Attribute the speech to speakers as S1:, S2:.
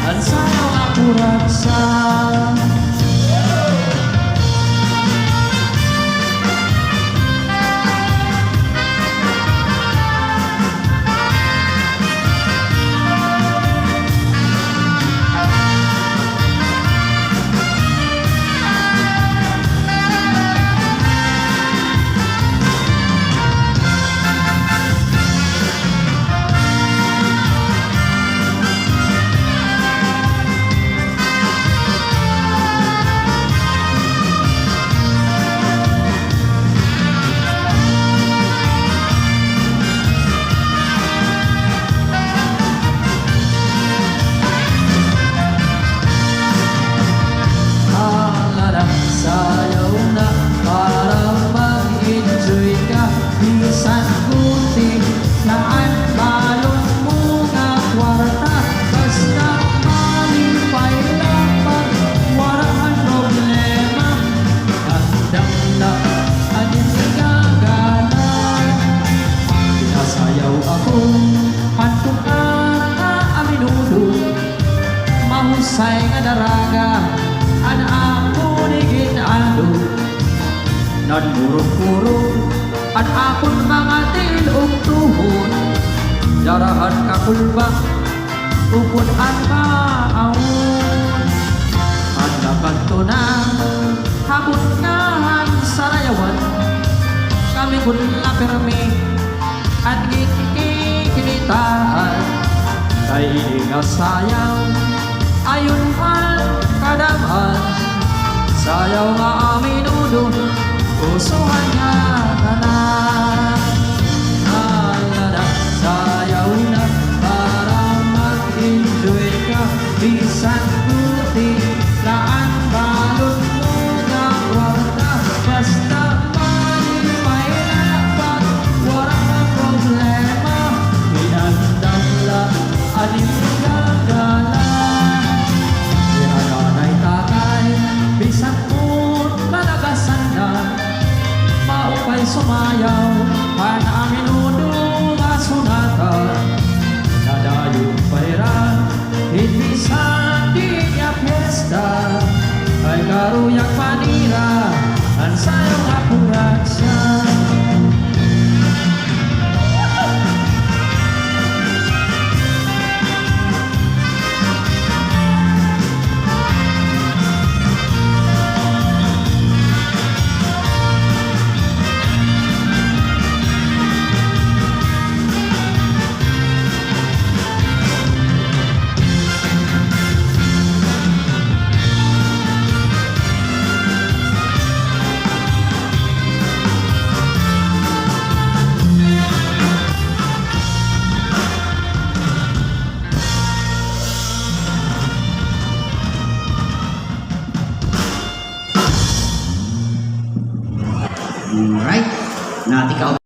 S1: ang sayang ako raksa. Sayaw na para mag-enjoy ka. Bisan kunti naan balong mo nga kwarta. Basta malipay lamang, walang problema. Handang na aning gagana. Pinasayaw ako, pantok ka nga aminudo. Mahusay nga daraga, ako ni ginado. Nagmurog-murog at akon mga tilog tuhod. Darahan ka kulba, upod at maawon. At nakanto na, hapon na ang sarayawan. Kami kun na permi, at gikikinitaan. Kay nga sayang, ayon man kadaman. Sayaw nga aminudo, usuhan nga tanan. Alala, sayaw na para mag-enjoy ka. Bisan puti, laan balon mo nga kwarta. Basta malipay lapat, walang problema. Hinandang la, aning gagala. Hinaganay takay, bisan mo't malagasan na. Maupay sumayaw, para minudo nga sunata. Nadayong pairan, hindi sa di niya pesta. Ay karuyang panira, ang sayang apurat siya.
S2: Alright, natikaw